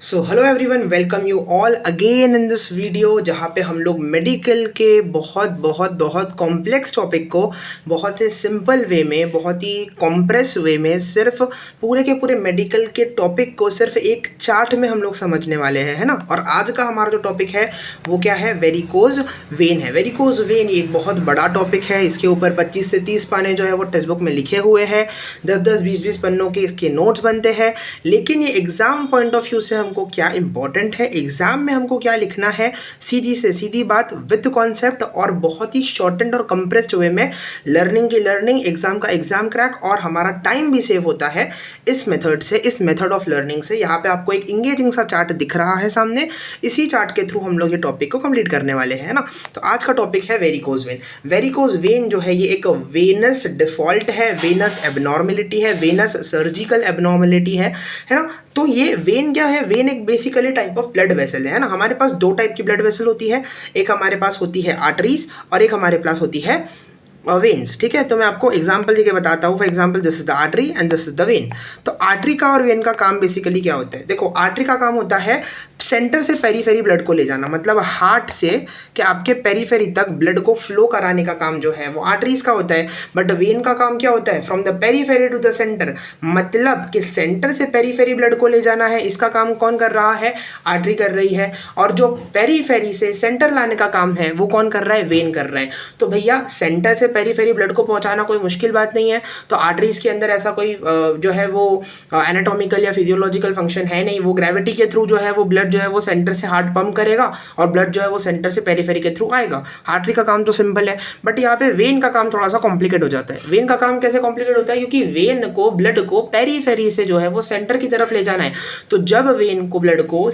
So hello everyone, welcome you all again in this video, जहाँ पे हम लोग मेडिकल के बहुत बहुत बहुत कॉम्प्लेक्स टॉपिक को बहुत ही सिंपल वे में, बहुत ही कॉम्प्रेस वे में, सिर्फ पूरे के पूरे मेडिकल के टॉपिक को सिर्फ एक चार्ट में हम लोग समझने वाले हैं, है ना। और आज का हमारा जो टॉपिक है वो क्या है? वेरिकोज वेन है। वेरिकोज वेन ये एक बहुत बड़ा टॉपिक है। इसके ऊपर 25 से 30 पाने जो है वो टेक्स्ट बुक में लिखे हुए हैं। 10-10, 20-20 पन्नों के इसके नोट्स बनते हैं। लेकिन ये एग्जाम पॉइंट ऑफ व्यू से हमको क्या इंपॉर्टेंट है, एग्जाम में हमको क्या लिखना है, सीधी से सीधी बात विद कॉन्सेप्ट और बहुत ही शॉर्टेंड और कंप्रेस्ड वे में, लर्निंग की लर्निंग, एग्जाम का एग्जाम क्रैक, और हमारा टाइम भी सेव होता है इस मेथड से, इस मेथड ऑफ लर्निंग से। यहाँ पे आपको एक इंगेजिंग सा चार्ट दिख रहा है सामने। इसी चार्ट के थ्रू हम लोग ये टॉपिक को कंप्लीट करने वाले हैं ना। तो आज का टॉपिक है वेरिकोज वेन। वेरिकोज वेन जो है ये एक वेनस डिफॉल्ट है, वेनस एबनॉर्मेलिटी है, वेनस सर्जिकल एबनॉर्मेलिटी है ना। तो ये वेन क्या है? वेन एक basically type of blood vessel है ना। हमारे पास दो टाइप की ब्लड वेसल होती है, एक हमारे पास होती है आर्टरीज और एक हमारे पास होती है वेन्स। ठीक है, तो मैं आपको एग्जांपल देके बताता हूँ। For example, this is the artery and this is the when. तो आर्टरी का और वेन का काम बेसिकली क्या होता है? देखो, आर्टरी का काम होता है सेंटर से पेरीफेरी ब्लड को ले जाना, मतलब हार्ट से कि आपके पेरीफेरी तक ब्लड को फ्लो कराने का काम जो है वो आर्टरीज का होता है। बट वेन का काम क्या होता है? From the periphery to the centre, मतलब कि सेंटर से पेरीफेरी ब्लड को ले जाना है। इसका काम कौन कर रहा है? आर्टरी कर रही है। और जो पेरीफेरी से सेंटर लाने का काम है वो कौन कर रहा है? वेन कर रहा है। तो भैया, सेंटर से पेरीफेरी ब्लड को पहुंचाना कोई मुश्किल बात नहीं है। तो आर्टरीज के अंदर ऐसा कोई जो है वो एनाटॉमिकल या फिजियोलॉजिकल फंक्शन है नहीं। वो ग्रेविटी के थ्रू जो है वो ब्लड जो है वो सेंटर से हार्ट पंप करेगा और ब्लड जो है वो सेंटर से पेरीफेरी के थ्रू आएगा। आर्टरी का काम तो सिंपल है। बट यहाँ पे वेन का काम थोड़ा सा कॉम्प्लिकेट हो जाता है। वेन का काम कैसे कॉम्प्लिकेट होता है? क्योंकि वेन को, ब्लड को पेरीफेरी से जो है वो सेंटर की तरफ ले जाना है। तो जब वेन को, ब्लड को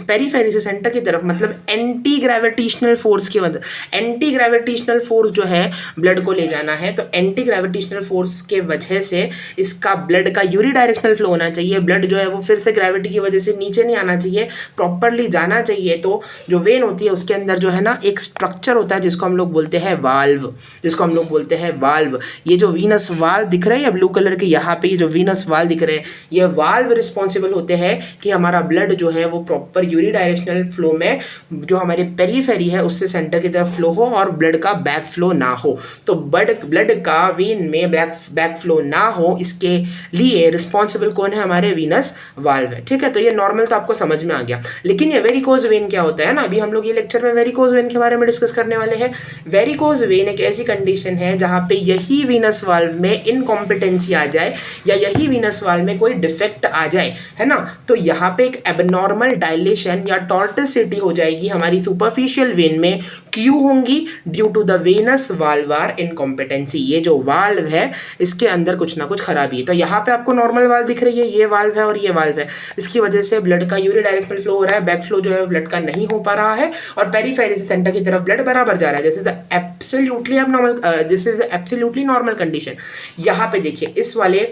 पेरीफेरी से सेंटर की तरफ, मतलब एंटी ग्रेविटेशनल फोर्स की वजह, एंटी ग्रेविटेशनल फोर्स जो है ब्लड को ले जाना है, तो एंटी ग्रेविटेशनल फोर्स के वजह से इसका ब्लड का यूनिडायरेक्शनल फ्लो होना चाहिए। ब्लड जो है वो फिर से ग्रेविटी की वजह से नीचे नहीं आना चाहिए, प्रॉपरली जाना चाहिए। तो जो वेन होती है उसके अंदर जो है ना एक स्ट्रक्चर होता है जिसको हम लोग बोलते हैं वाल्व, जिसको हम लोग बोलते हैं वाल्व। ये जो वीनस वाल्व दिख रहे हैं ब्लू कलर के, यहाँ पे ये जो वीनस वाल्व दिख रहे हैं, ये वाल्व रिस्पॉन्सिबल होते हैं कि हमारा ब्लड जो है वो प्रॉपर यूनिडायरेक्शनल फ्लो में, जो हमारे पेरीफेरी है उससे सेंटर की तरफ फ्लो हो और ब्लड का बैक फ्लो ना हो। तो ब्लड का वेन में बैक फ्लो ना हो, इसके लिए रिस्पॉन्सिबल कौन है? हमारे वीनस वाल्व है। ठीक है, तो ये नॉर्मल तो आपको समझ में आ गया। लेकिन ये वेरिकोज वेन क्या होता है ना, अभी हम लोग ये लेक्चर में वेरिकोज वेन के बारे में डिस्कस करने वाले हैं। वेरिकोज वेन एक ऐसी कंडीशन है जहां पे यही वीनस वाल्व में इनकॉम्पिटेंसी आ जाए या यही वीनस वाल्व में कोई डिफेक्ट आ जाए, है ना। तो यहाँ पे एक एबनॉर्मल डायलेशन या टॉर्टिसिटी हो जाएगी हमारी सुपरफिशियल वेन में। क्यों होंगी? Due to the venous valvular incompetency. ये जो वाल्व है इसके अंदर कुछ ना कुछ खराबी है। तो यहाँ पे आपको नॉर्मल वाल्व दिख रही है, ये वाल्व है और ये वाल्व है। इसकी वजह से ब्लड का यूनिडायरेक्शनल फ्लो हो रहा है, बैक फ्लो जो है ब्लड का नहीं हो पा रहा है और पेरीफेरी से सेंटर की तरफ ब्लड बराबर जा रहा है। This is absolutely abnormal, this is absolutely normal condition. यहाँ पे देखिए, इस वाले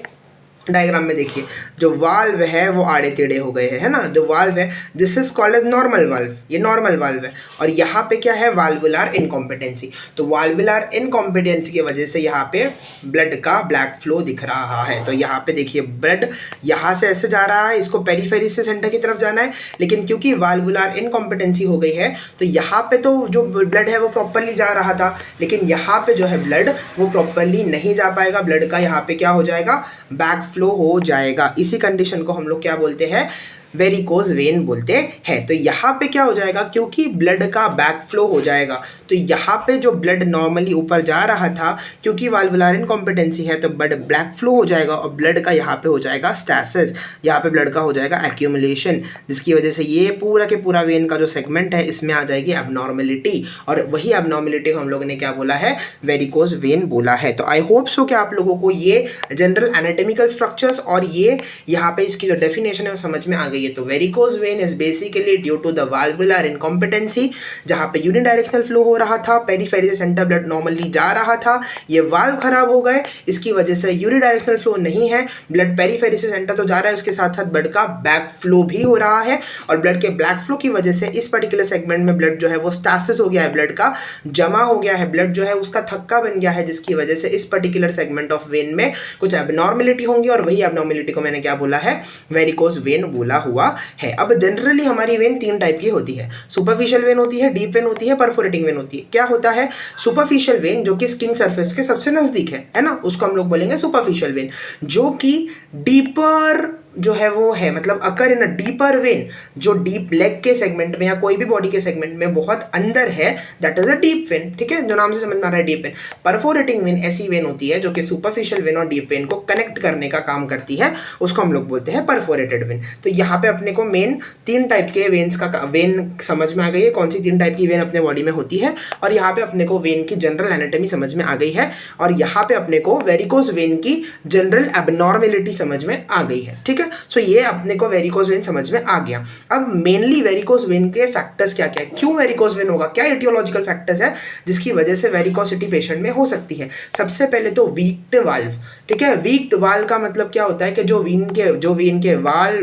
डायग्राम में देखिए, जो वाल्व है वो आड़े टेढ़े हो गए हैं, है ना। जो वाल्व है, this is called as normal valve, ये नॉर्मल वाल्व है। और यहाँ पे क्या है? Valvular incompetency. तो वाल्वुलर इनकॉम्पिटेंसी की वजह से यहाँ पे ब्लड का ब्लैक फ्लो दिख रहा है। तो यहाँ पे देखिए, ब्लड यहाँ से ऐसे जा रहा है, इसको पेरीफेरी से सेंटर की तरफ जाना है, लेकिन क्योंकि वाल्वुलर इनकॉम्पिटेंसी हो गई है तो यहाँ पे तो जो ब्लड है वो प्रॉपरली जा रहा था, लेकिन यहाँ पे जो है ब्लड वो प्रॉपरली नहीं जा पाएगा। ब्लड का यहाँ पे क्या हो जाएगा? बैक फ्लो हो जाएगा। इसी कंडीशन को हम लोग क्या बोलते हैं? वेरिकोज वेन बोलते हैं। तो यहाँ पे क्या हो जाएगा? क्योंकि ब्लड का बैक फ्लो हो जाएगा, तो यहाँ पे जो ब्लड नॉर्मली ऊपर जा रहा था, क्योंकि वाल्वुलर इनकॉम्पिटेंसी है तो ब्लड ब्लैक फ्लो हो जाएगा और ब्लड का यहाँ पे हो जाएगा स्टैसिस, यहाँ पे ब्लड का हो जाएगा एक्यूमुलेशन, जिसकी वजह से ये पूरा के पूरा वेन का जो सेगमेंट है इसमें आ जाएगी एबनॉर्मेलिटी। और वही एबनॉर्मेलिटी को हम लोगों ने क्या बोला है? वेरिकोज वेन बोला है। तो आई होप सो कि आप लोगों को ये जनरल एनाटॉमिकल स्ट्रक्चर्स और ये यहाँ पे इसकी जो डेफिनेशन है वो समझ में आ गई। तो varicose vein is basically due to the valvular incompetency, जहां पे यूनिडायरेक्शनल फ्लो हो रहा था, पेरीफेरी से सेंटर ब्लड नॉर्मली जा रहा था, ये वाल्व खराब हो गए, इसकी वजह से यूनिडायरेक्शनल फ्लो नहीं है, ब्लड पेरीफेरी से सेंटर तो जा रहा है, उसके साथ साथ ब्लड का बैक फ्लो भी हो रहा है। और ब्लड के बैक फ्लो की वजह से इस पर्टिकुलर सेगमेंट में ब्लड जो है वो स्टासिस हो गया है, ब्लड का जमा हो गया है, ब्लड जो है उसका थक्का बन गया है, जिसकी वजह से इस पर्टिकुलर सेगमेंट ऑफ वेन में कुछ एबनॉर्मेलिटी होंगी और वही एबनॉर्मेलिटी को मैंने क्या बोला है? वेरिकोज वेन बोला हुआ हुआ है। अब जनरली हमारी वेन 3 टाइप की होती है, सुपरफिशियल वेन होती है, डीप वेन होती है, परफोरेटिंग वेन होती है। क्या होता है? सुपरफिशियल वेन जो कि स्किन सरफेस के सबसे नज़दीक है ना, उसको हम लोग बोलेंगे सुपरफिशियल वेन। जो कि डीपर जो है वो है, मतलब अकर इन अ डीपर वेन, जो डीप लेग के सेगमेंट में या कोई भी बॉडी के सेगमेंट में बहुत अंदर है, that is a deep vein. ठीक है, जो नाम से समझ में आ रहा है डीप वेन। परफोरेटिंग वेन ऐसी वेन होती है जो कि सुपरफिशियल वेन और डीप वेन को कनेक्ट करने का काम करती है, उसको हम लोग बोलते हैं परफोरेटेड वेन। तो यहाँ पे अपने को मेन 3 टाइप के वेन्स का वेन समझ में आ गई है, कौन सी 3 टाइप की वेन अपने बॉडी में होती है, और यहाँ पे अपने को वेन की जनरल एनाटॉमी समझ में आ गई है, और यहाँ पे अपने को वेरिकोज वेन की जनरल एबनॉर्मेलिटी समझ में आ गई है। ठीक है, सो ये अपने को वेरिकोज वेन समझ में आ गया। अब मेनली वेरिकोज वेन के फैक्टर्स क्या क्या है, क्यों वेरिकोज वेन होगा, क्या एटियोलॉजिकल फैक्टर्स है जिसकी वजह से वेरिकोसिटी पेशेंट में हो सकती है। सबसे पहले तो वीक्ड वाल्व। ठीक है, वीक्ड वाल्व का मतलब क्या होता है कि जो वेन के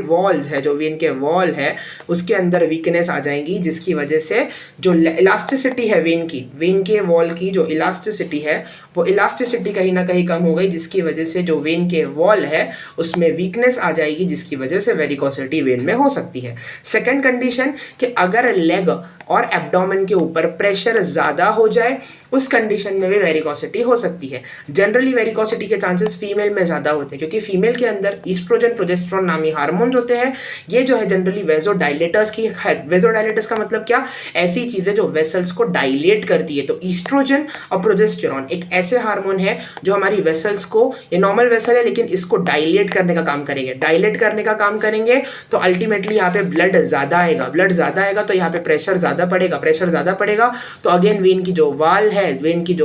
वॉल्स है, जो वेन के वॉल है उसके अंदर वीकनेस आ जाएंगी, जिसकी वजह से जो इलास्टिसिटी है वेन के वॉल की जो इलास्टिसिटी है, वो इलास्टिसिटी कहीं ना कहीं कम हो गई, जिसकी वजह से जो वेन के वॉल है उसमें वीकनेस आ जाएगी, जिसकी वजह से वेरिकोसिटी वेन में हो सकती है। सेकंड कंडीशन कि अगर लेग और एब्डोमेन के ऊपर प्रेशर ज़्यादा हो जाए, उस कंडीशन में भी वेरिकोसिटी हो सकती है। जनरली वेरिकोसिटी के चांसेस फीमेल में ज़्यादा होते हैं, क्योंकि फीमेल के अंदर ईस्ट्रोजन प्रोजेस्टेरोन नामी हार्मोन्स होते हैं। ये जो है जनरली वेजोडाइलेटर्स का मतलब क्या, ऐसी चीज़ें जो वेसल्स को डायलेट करती है। तो ईस्ट्रोजन और प्रोजेस्टेरोन एक ऐसे हार्मोन है जो हमारी वेसल्स को, ये नॉर्मल वेसल है लेकिन इसको डायलेट करने का काम करेंगे। डायलेट करने का काम करेंगे तो अल्टीमेटली यहाँ पे ब्लड ज़्यादा आएगा तो यहाँ पे प्रेशर ज़्यादा पड़ेगा तो अगेन वेन की जो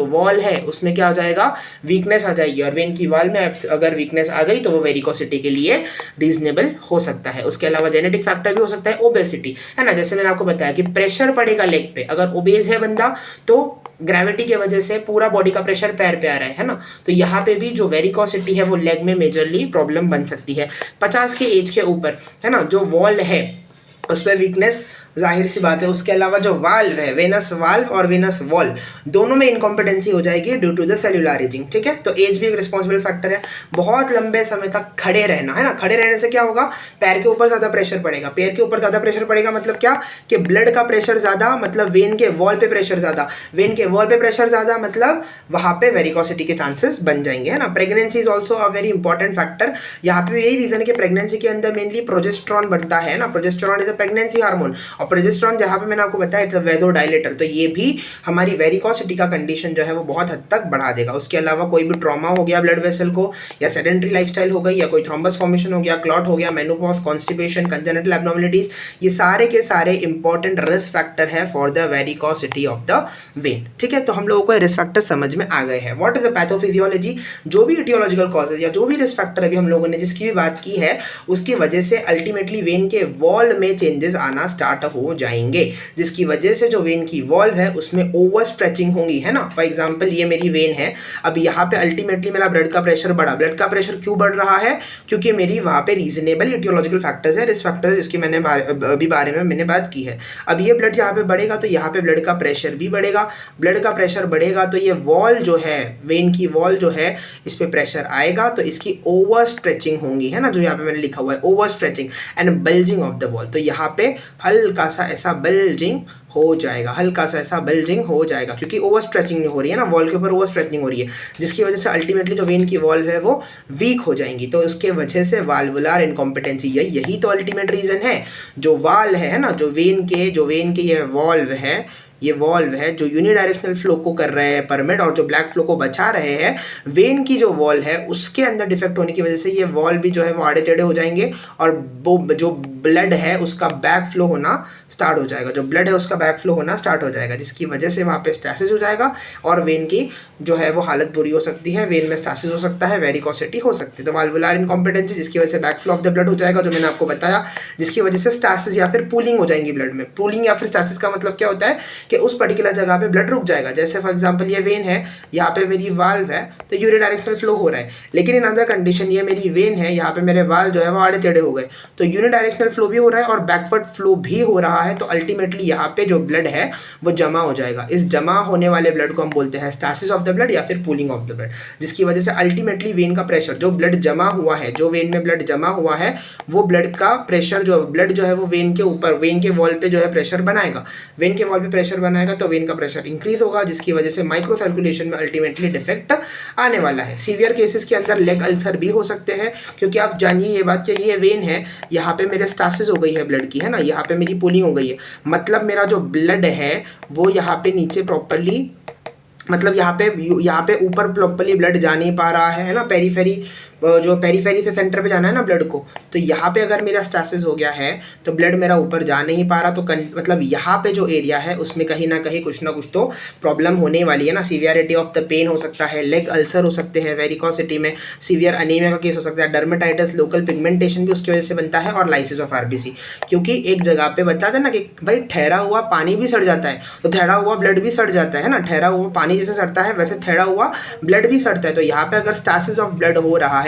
वॉल है उसमें क्या हो जाएगा, वीकनेस आ जाएगी, और वेन की वॉल में अगर वीकनेस आ गई तो वो वेरिकोसिटी के लिए रीजनेबल हो सकता है। उसके अलावा जेनेटिक फैक्टर भी हो सकता है, ओबेसिटी है ना, जैसे मैंने आपको बताया कि प्रेशर पड़ेगा लेग पे, अगर ओबेज है बंदा तो ग्रेविटी के वजह से पूरा बॉडी का प्रेशर पैर पे आ रहा है ना, तो यहाँ पे भी जो वेरिकोसिटी है वो लेग में मेजरली प्रॉब्लम बन सकती है। 50 के एज के ऊपर है ना, जो वॉल है उस पर वीकनेस जाहिर सी बात है। उसके अलावा जो वाल्व है, वेनस वाल्व और वेनस वॉल, दोनों में इनकॉम्पिटेंसी हो जाएगी due to the cellular ageing. ठीक है, तो एज भी एक रिस्पॉन्सिबल फैक्टर है। बहुत लंबे समय तक खड़े रहना है ना, खड़े रहने से क्या होगा, पैर के ऊपर ज़्यादा प्रेशर पड़ेगा। पैर के ऊपर ज़्यादा प्रेशर पड़ेगा मतलब क्या, कि ब्लड का प्रेशर ज़्यादा, मतलब वेन के वॉल पे प्रेशर ज़्यादा, वेन के वॉल पे प्रेशर ज़्यादा, मतलब वहाँ पे वेरिकोसिटी के चांसेस बन जाएंगे, है ना। Pregnancy is also a very important factor. यहाँ पे यही रीजन है कि प्रेगनेंसी के अंदर मेनली प्रोजेस्टेरोन बनता है ना, progesterone is a pregnancy hormone, और प्रोजेस्टेरोन जहाँ मैंने आपको बताया इट्स अ वेजोडाइलेटर, तो ये भी हमारी वेरिकोसिटी का कंडीशन जो है वो बहुत हद तक बढ़ा देगा। उसके अलावा कोई भी ट्रॉमा हो गया ब्लड वेसल को, या सेडेंटरी लाइफस्टाइल हो गई, या कोई थ्रोम्बस फॉर्मेशन हो गया, क्लॉट हो गया, मेनोपॉज, कॉन्स्टिपेशन, कंजेनिटल एब्नॉर्मलिटीज, ये सारे के सारे इंपॉर्टेंट रिस्क फैक्टर है for the varicosity of the when. ठीक है, तो हम लोगों को रिस्क फैक्टर समझ में आ गए हैं। व्हाट इज द पैथोफिजियोलॉजी, जो भी इटियोलॉजिकल कॉजेज या जो भी रिस्क फैक्टर अभी हम लोगों ने जिसकी भी बात की है, उसकी वजह से अल्टीमेटली वेन के वॉल में चेंजेस आना स्टार्ट हो जाएंगे, जिसकी वजह से जो वेन की वॉल्व है उसमें ओवर स्ट्रेचिंग होगी, है ना। फॉर एग्जांपल ये मेरी वेन है, अब यहाँ पे अल्टीमेटली मेरा ब्लड का प्रेशर बढ़ा। ब्लड का प्रेशर क्यों बढ़ रहा है, क्योंकि मेरी वहाँ पे रीजनेबल इटियोलॉजिकल फैक्टर्स है, रिस्क फैक्टर्स जिसकी मैंने अभी बारे में मैंने बात की है। अब ये ब्लड यहाँ पे बढ़ेगा तो यहाँ पे ब्लड का प्रेशर भी बढ़ेगा। ब्लड का प्रेशर बढ़ेगा तो ये वॉल जो है, वेन की वॉल जो है, इस पर प्रेशर आएगा तो इसकी ओवर स्ट्रेचिंग होंगी, है ना, जो यहाँ पे मैंने लिखा हुआ है over stretching and bulging of the wall. तो यहाँ पे हल्का सा ऐसा बल्जिंग हो जाएगा, हल्का सा ऐसा बल्जिंग हो जाएगा, क्योंकि ओवर स्ट्रेचिंग नहीं हो रही है ना, वॉल के ऊपर ओवर स्ट्रेचिंग हो रही है, जिसकी वजह से अल्टीमेटली जो वेन की वॉल्व है वो वीक हो जाएंगी। तो उसके वजह से वाल्वुलर इनकॉम्पिटेंसी, यही तो अल्टीमेट रीजन है। जो वाल है ना, जो वेन के ये वॉल्व है जो यूनिडायरेक्शनल फ्लो को कर रहे हैं परमिट, और जो ब्लैक फ्लो को बचा रहे हैं, वेन की जो वॉल है उसके अंदर डिफेक्ट होने की वजह से ये वॉल भी जो है वो आड़े टेढ़े हो जाएंगे, और वो जो ब्लड है उसका बैक फ्लो होना स्टार्ट हो जाएगा, जिसकी वजह से वहाँ पे स्टैसिस हो जाएगा, और वेन की जो है वो हालत बुरी हो सकती है, वेन में स्टैसिस हो सकता है, वेरिकोसिटी हो सकती है। तो वाल्वुलर इनकॉम्पिटेंसी, जिसकी वजह से back flow of the blood हो जाएगा, जो मैंने आपको बताया, जिसकी वजह से स्टैसिस या फिर पूलिंग हो जाएंगी ब्लड में। पूलिंग या फिर स्टैसिस का मतलब क्या होता है कि उस पर्टिकुलर जगह पे ब्लड रुक जाएगा। जैसे फॉर एग्जांपल ये वेन है, यहाँ पे मेरी वाल्व है तो यूनिडायरेक्शनल फ्लो हो रहा है, लेकिन इन अदर कंडीशन ये मेरी वेन है, यहाँ पे मेरे वाल्व जो है वो आड़े टेढ़े हो गए, तो यूनिडायरेक्शनल फ्लो भी हो रहा है और बैकवर्ड फ्लो भी हो रहा है, तो अल्टीमेटली यहाँ पे जो ब्लड है वो जमा हो जाएगा। इस जमा होने वाले ब्लड को हम बोलते हैं स्टासिस ऑफ द ब्लड या फिर पूलिंग ऑफ द ब्लड, जिसकी वजह से अल्टीमेटली वेन का प्रेशर, जो ब्लड जमा हुआ है, जो वेन में ब्लड जमा हुआ है, वो ब्लड का प्रेशर, जो ब्लड जो है वो वेन के ऊपर, वेन के वॉल पे जो है प्रेशर बनाएगा, वेन के वॉल पे प्रेशर बनाएगा तो वेन का प्रेशर इंक्रीज होगा, जिसकी वजह से माइक्रो सर्कुलेशन में अल्टीमेटली डिफेक्ट आने वाला है। सीवियर केसेस के अंदर लेग अल्सर भी हो सकते हैं, क्योंकि आप जानिए ये बात कि ये वेन है, यहाँ पे मेरे स्टासिस हो गई है ब्लड की, है ना, यहाँ पे मेरी पूलिंग हो गई है, मतलब मेरा जो ब्लड है वो यहाँ पे नीचे प्रॉपरली, मतलब यहाँ पे ऊपर प्रॉपरली ब्लड जा नहीं पा रहा है ना, पेरीफेरी, जो पेरीफेरी से सेंटर पे जाना है ना ब्लड को, तो यहाँ पे अगर मेरा स्टासिस हो गया है तो ब्लड मेरा ऊपर जा नहीं पा रहा, तो मतलब यहाँ पे जो एरिया है उसमें कहीं ना कहीं कुछ ना कुछ तो प्रॉब्लम होने वाली है ना। सीवियरिटी ऑफ द पेन हो सकता है, लेग अल्सर हो सकते हैं, वेरिकोसिटी में सीवियर अनीमिया का केस हो सकता है, डर्मेटाइटिस, लोकल पिगमेंटेशन भी उसकी वजह से बनता है, और लाइसिस ऑफ आरबीसी, क्योंकि एक जगह पे बता देना कि भाई ठहरा हुआ पानी भी सड़ जाता है, तो ठहरा हुआ ब्लड भी सड़ जाता है ना, ठहरा हुआ पानी जैसे सड़ता है वैसे ठहरा हुआ ब्लड भी सड़ता है, तो यहाँ पे अगर स्टासिस ऑफ ब्लड हो रहा है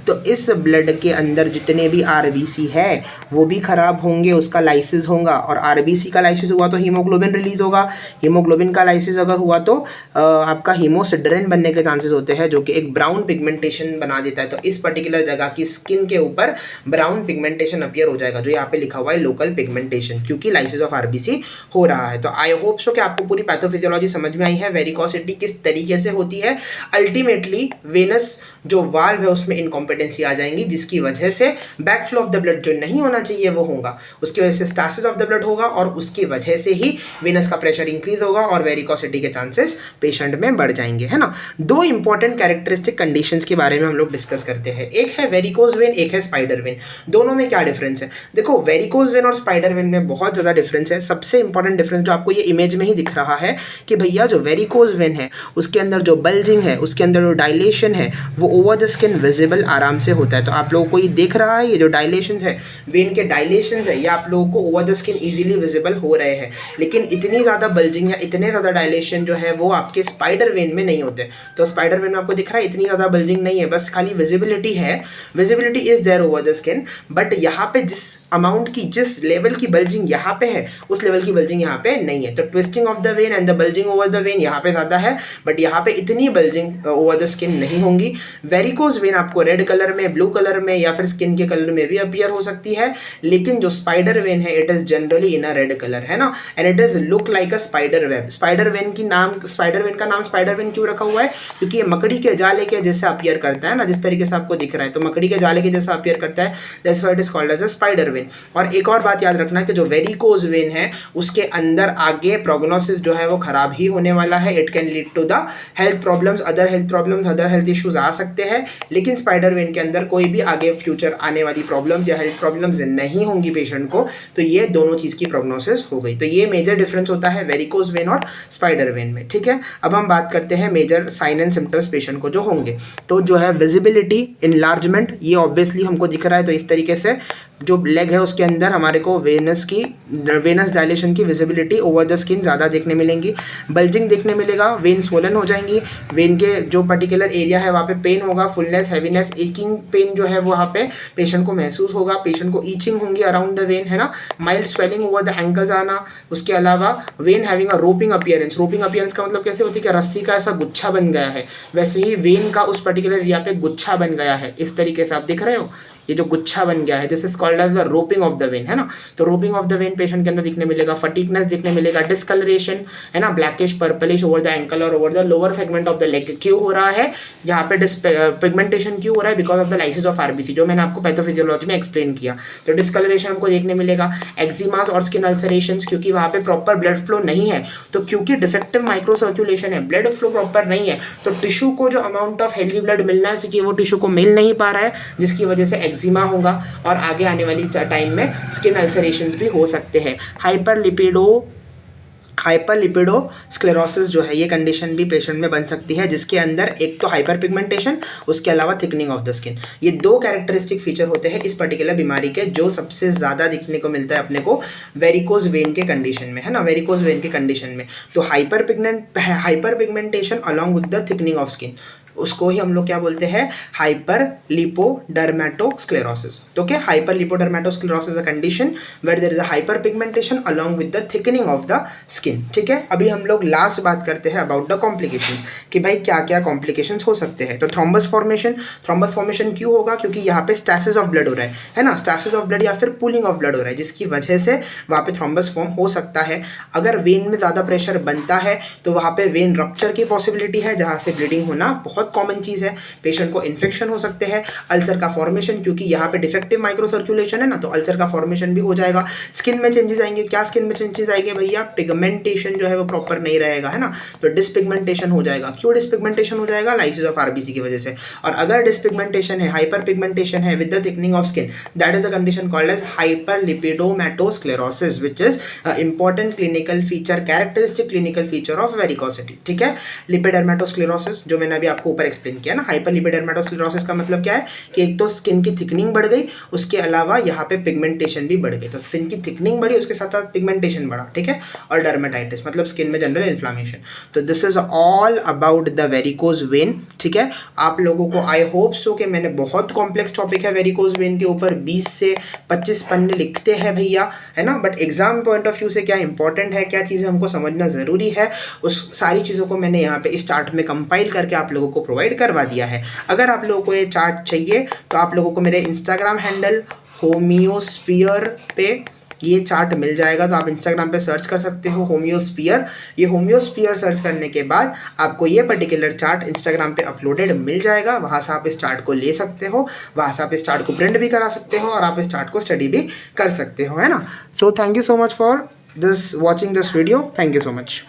तो इस ब्लड के अंदर जितने भी आरबीसी है वो भी खराब होंगे, उसका लाइसिस होगा, और आरबीसी का लाइसिस हुआ तो हीमोग्लोबिन रिलीज होगा, हीमोग्लोबिन का लाइसिस अगर हुआ तो आपका हीमोसिड्रिन बनने के चांसेस होते हैं, जो कि एक ब्राउन पिगमेंटेशन बना देता है, तो इस पर्टिकुलर जगह की स्किन के ऊपर ब्राउन पिगमेंटेशन अपीयर हो जाएगा, जो यहाँ पे लिखा हुआ है लोकल पिगमेंटेशन, क्योंकि लाइसिस ऑफ आरबीसी हो रहा है। तो आई होप सो कि आपको पूरी पैथोफिजियोलॉजी समझ में आई है, वेरिकोसिटी किस तरीके से होती है, अल्टीमेटली वेनस जो वाल्व है उसमें इनकॉम्पिटेंसी आ जाएंगी, जिसकी वजह से back flow of the blood जो नहीं होना चाहिए वो होगा, उसकी वजह से स्टासिस ऑफ द ब्लड होगा, और उसकी वजह से ही वेनस का प्रेशर इंक्रीज होगा और वेरिकोसिटी के चांसेस पेशेंट में बढ़ जाएंगे, है ना। दो इंपॉर्टेंट कैरेक्टरिस्टिक कंडीशंस के बारे में हम लोग डिस्कस करते हैं, एक है वेरिकोज वेन, एक है स्पाइडर वेन। दोनों में क्या डिफरेंस है? देखो, वेरिकोज वेन और स्पाइडर वेन में बहुत ज़्यादा डिफरेंस है। सबसे इंपॉर्टेंट डिफरेंस जो आपको ये इमेज में ही दिख रहा है कि भैया जो वेरिकोज वेन है उसके अंदर जो बल्जिंग है, उसके अंदर जो डायलेशन है वो ओवर द स्किन विजिबल आराम से होता है। तो आप लोगों को ये देख रहा है, ये जो डायलेशन है, वेन के डायलेशन है, ये आप लोगों को over the skin easily visible हो रहे हैं, लेकिन इतनी ज़्यादा बल्जिंग या इतने ज़्यादा डायलेशन जो है वो आपके स्पाइडर वेन में नहीं होते। तो स्पाइडर वेन में आपको दिख रहा है इतनी ज़्यादा बल्जिंग नहीं है, बस खाली विजिबिलिटी है, visibility is there over the skin, but यहाँ पे जिस अमाउंट की, जिस लेवल की बल्जिंग यहाँ पे है उस लेवल की बल्जिंग यहाँ पे नहीं है। तो twisting of the when and the bulging over the when यहाँ पे ज़्यादा है, बट यहाँ पे इतनी बल्जिंग ओवर द स्किन नहीं होंगी। वेरिकोज वेन आपको रेड कलर में, ब्लू कलर में या फिर स्किन के कलर में भी अपीयर हो सकती है, लेकिन जो स्पाइडर वेन है it is generally in a red colour, है ना, and it is look like a spider web. Spider when का नाम स्पाइडर वेन क्यों रखा हुआ है? क्योंकि ये मकड़ी के जाले के जैसा अपीयर करता है ना, जिस तरीके से आपको दिख रहा है, तो मकड़ी के जाले के जैसा अपीयर करता है, that's why it is called as a spider vein. और एक और बात याद रखना कि जो वेरिकोज वेन है उसके अंदर आगे प्रोग्नोसिस जो है वो खराब ही होने वाला है, it can lead to the health problems, other health issues आ सकते हैं, लेकिन स्पाइडर वेन के अंदर कोई भी आगे फ्यूचर आने वाली प्रॉब्लम्स या हेल्थ प्रॉब्लम्स नहीं होंगी पेशेंट को। तो ये दोनों चीज़ की प्रोग्नोसिस हो गई। तो ये मेजर डिफरेंस होता है वेरिकोज वेन और स्पाइडर वेन में, ठीक है। अब हम बात करते हैं major sign and symptoms patient को जो होंगे। तो जो है विजिबिलिटी, इनलार्जमेंट, ये ऑब्वियसली हमको दिख रहा है, तो इस तरीके से जो लेग है उसके अंदर हमारे को वेनस डायलेशन की विजिबिलिटी ओवर द स्किन ज़्यादा देखने मिलेंगी, बल्जिंग देखने मिलेगा, वेन स्वोलन हो जाएंगी, वेन के जो पर्टिकुलर एरिया है वहाँ पे पेन होगा, फुलनेस, हैवीनेस, ईचिंग पेन जो है वो वहाँ पे पेशेंट को महसूस होगा, पेशेंट को ईचिंग होंगी अराउंड द वेन, है ना, mild swelling over the ankles आना। उसके अलावा when having a roping appearance, roping appearance का मतलब कैसे होती है कि रस्सी का ऐसा गुच्छा बन गया है, वैसे ही वेन का उस पर्टिकुलर एरिया पे गुच्छा बन गया है, इस तरीके से आप दिख रहे हो, ये जो गुच्छा बन गया है, this is called as the roping of the vein, है ना। तो roping of the vein patient के अंदर दिखने मिलेगा, फटीगनेस दिखने मिलेगा, डिस्कलरेशन, है ना, blackish purplish over the ankle और over the lower segment of the leg. क्यों हो रहा है यहाँ पे पिगमेंटेशन क्यों हो रहा है? Because of the lysis of RBC, जो मैंने आपको पैथोफिजियोलॉजी में एक्सप्लेन किया। तो डिस्कलरेशन हमको देखने मिलेगा, एक्जिमास और स्किन अल्सरेशंस, क्योंकि वहाँ पे प्रॉपर ब्लड फ्लो नहीं है, तो क्योंकि डिफेक्टिव माइक्रो सर्कुलेशन है, ब्लड फ्लो प्रॉपर नहीं है, तो टिश्यू को जो अमाउंट ऑफ हेल्दी ब्लड मिलना चाहिए वो टिश्यू को मिल नहीं पा रहा है, जिसकी वजह से एक्जिमा होगा और आगे आने वाली टाइम में स्किन अल्सरेशंस भी हो सकते हैं। हाइपरलिपिडोस्क्लेरोसिस जो है ये कंडीशन भी पेशेंट में बन सकती है, जिसके अंदर एक तो हाइपर पिगमेंटेशन, उसके अलावा थिकनिंग ऑफ द स्किन। ये दो कैरेक्टरिस्टिक फीचर होते हैं इस पर्टिकुलर बीमारी के, जो सबसे ज़्यादा दिखने को मिलता है अपने को वेरिकोज वेन के कंडीशन में, है ना, वेरिकोज वेन के कंडीशन में। तो hyper pigmentation along with the thickening of skin, उसको ही हम लोग क्या बोलते हैं, हाइपर लिपोडर्मेटोस्क्लेरोसिस। तो क्या hyper lipodermatosclerosis a condition where there is a hyper pigmentation along with the thickening of the skin. ठीक है, अभी हम लोग लास्ट बात करते हैं अबाउट द कॉम्प्लिकेशंस, कि भाई क्या क्या कॉम्प्लिकेशंस हो सकते हैं। तो थ्रोम्बस फॉर्मेशन क्यों होगा, क्योंकि यहाँ पे स्टैसिस ऑफ ब्लड हो रहा है ना, स्टैसिस ऑफ ब्लड या फिर पूलिंग ऑफ ब्लड हो रहा है, जिसकी वजह से वहाँ पे थ्रोम्बस फॉर्म हो सकता है। अगर वेन में ज़्यादा प्रेशर बनता है तो वहाँ पे वेन रप्चर की पॉसिबिलिटी है, जहाँ से ब्लीडिंग होना बहुत कॉमन चीज़ है। पेशेंट को इन्फेक्शन हो सकते हैं, अल्सर का फॉर्मेशन, क्योंकि यहाँ पे डिफेक्टिव माइक्रो सर्कुलेशन है ना, तो अल्सर का फॉर्मेशन भी हो जाएगा। स्किन में चेंजेस आएंगे, क्या स्किन में चेंजेस आएंगे भैया, पिगमेंटेशन जो है वो प्रॉपर नहीं रहेगा, है ना, तो डिसपिगमेंटेशन हो जाएगा। क्यों डिसपिगमेंटेशन हो जाएगा, लाइसिस ऑफ आरबीसी की वजह से। और अगर डिसपिगमेंटेशन है, हाइपर पिगमेंटेशन है with the thickening of skin, that is the condition called as hyper lipodermatosclerosis, which is important clinical feature, characteristic clinical feature of varicosity. ठीक है, लिपिडर्मेटोस्क्लेरोसिस जो मैंने अभी आपको ऊपर एक्सप्लेन किया ना, हाइपर लिपिडर्मेटोस्क्लेरोसिस का मतलब क्या है कि एक तो स्किन की थिकनिंग बढ़ गई, उसके अलावा यहाँ पे पिगमेंटेशन भी बढ़ गई। तो स्किन की थिकनिंग बढ़ी, उसके साथ साथ पिगमेंटेशन बढ़ा। ठीक है, और डर्मेटाइटिस मतलब स्किन में जनरल इन्फ्लामेशन। तो this is all about the varicose vein. ठीक है, आप लोगों को आई होप सो कि मैंने बहुत कॉम्प्लेक्स टॉपिक है वेरिकोज वेन के ऊपर 20 से 25 पन्ने लिखते हैं भैया, है ना, but exam point of view से क्या इंपॉर्टेंट है, क्या चीज़ें हमको समझना ज़रूरी है, उस सारी चीज़ों को मैंने यहाँ पे इस चार्ट में कंपाइल करके आप लोगों को प्रोवाइड करवा दिया है। अगर आप लोगों को ये चार्ट चाहिए तो आप लोगों को मेरे इंस्टाग्राम हैंडल होम्योस्फीयर पे ये चार्ट मिल जाएगा, तो आप इंस्टाग्राम पे सर्च कर सकते हो होम्योस्फीयर। ये होम्योस्फीयर सर्च करने के बाद आपको ये पर्टिकुलर चार्ट इंस्टाग्राम पे अपलोडेड मिल जाएगा, वहाँ से आप इस चार्ट को ले सकते हो, वहाँ से आप इस चार्ट को प्रिंट भी करा सकते हो और आप इस चार्ट को स्टडी भी कर सकते हो, है ना। So thank you so much for this watching this video, thank you so much.